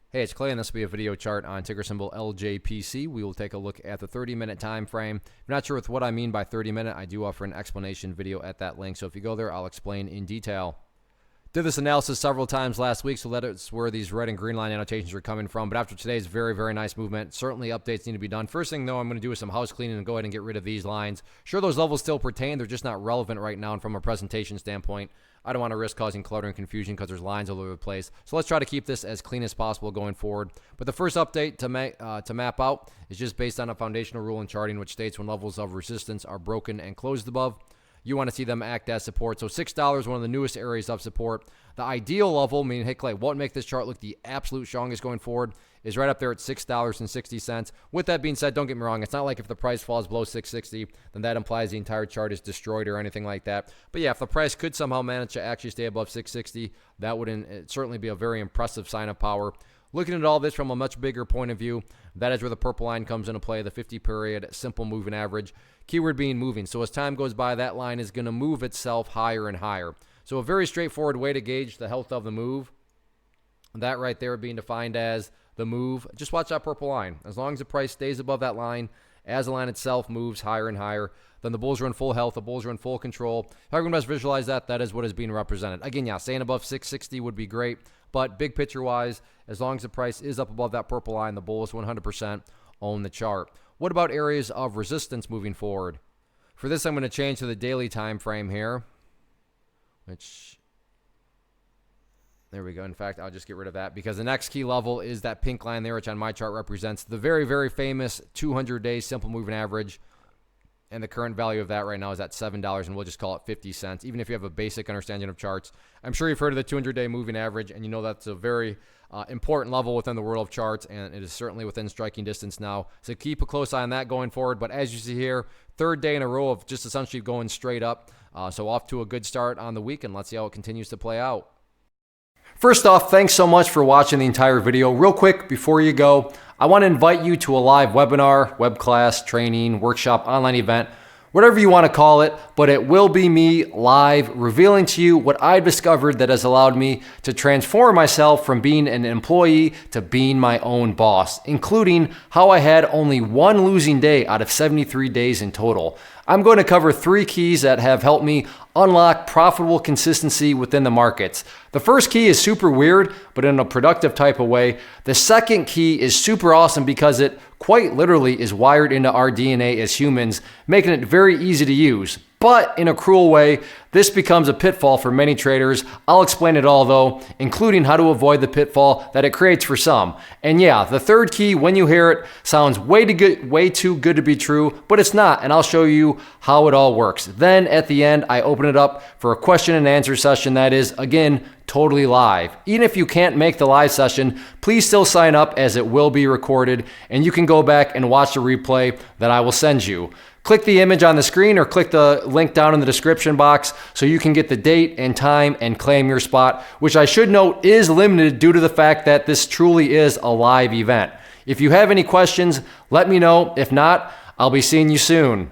Hey, it's Clay, and this will be a video chart on ticker symbol LJPC. We will take a look at the 30-minute time frame. If you're not sure with what I mean by 30-minute, I do offer an explanation video at that link. So if you go there, I'll explain in detail. Did this analysis several times last week, so that's where these red and green line annotations are coming from. But after today's very, very nice movement, certainly updates need to be done. First thing, though, I'm going to do is some house cleaning and go ahead and get rid of these lines. Sure, those levels still pertain. They're just not relevant right now. And from a presentation standpoint, I don't want to risk causing clutter and confusion because there's lines all over the place. So let's try to keep this as clean as possible going forward. But the first update to map out is just based on a foundational rule in charting, which states when levels of resistance are broken and closed above, you want to see them act as support. So $6, one of the newest areas of support. The ideal level, meaning, hey, Clay, what would make this chart look the absolute strongest going forward, is right up there at $6.60. With that being said, don't get me wrong. It's not like if the price falls below $6.60, then that implies the entire chart is destroyed or anything like that. But yeah, if the price could somehow manage to actually stay above $6.60, that would certainly be a very impressive sign of power. Looking at all this from a much bigger point of view, that is where the purple line comes into play, the 50-period simple moving average. Keyword being moving. So as time goes by, that line is going to move itself higher and higher. So a very straightforward way to gauge the health of the move, that right there being defined as the move. Just watch that purple line. As long as the price stays above that line, as the line itself moves higher and higher, then the bulls are in full health, the bulls are in full control. How can you best visualize that? That is what is being represented. Again, yeah, staying above 660 would be great, but big picture-wise, as long as the price is up above that purple line, the bulls 100% own the chart. What about areas of resistance moving forward? For this, I'm going to change to the daily time frame here, which, there we go. In fact, I'll just get rid of that because the next key level is that pink line there, which on my chart represents the very, very famous 200-day simple moving average. And the current value of that right now is at $7, and we'll just call it 50 cents. Even if you have a basic understanding of charts, I'm sure you've heard of the 200-day moving average, and you know that's a very important level within the world of charts, and it is certainly within striking distance now. So keep a close eye on that going forward. But as you see here, third day in a row of just essentially going straight up. So off to a good start on the week, and let's see how it continues to play out. First off, thanks so much for watching the entire video. Real quick, before you go, I want to invite you to a live webinar, web class, training, workshop, online event, whatever you want to call it, but it will be me live revealing to you what I've discovered that has allowed me to transform myself from being an employee to being my own boss, including how I had only one losing day out of 73 days in total. I'm going to cover 3 keys that have helped me unlock profitable consistency within the markets. The first key is super weird, but in a productive type of way. The second key is super awesome because it quite literally is wired into our DNA as humans, making it very easy to use. But in a cruel way, this becomes a pitfall for many traders. I'll explain it all though, including how to avoid the pitfall that it creates for some. And yeah, the third key, when you hear it, sounds way too good to be true, but it's not, and I'll show you how it all works. Then at the end, I open it up for a question and answer session that is, again, totally live. Even if you can't make the live session, please still sign up as it will be recorded, and you can go back and watch the replay that I will send you. Click the image on the screen or click the link down in the description box so you can get the date and time and claim your spot, which I should note is limited due to the fact that this truly is a live event. If you have any questions, let me know. If not, I'll be seeing you soon.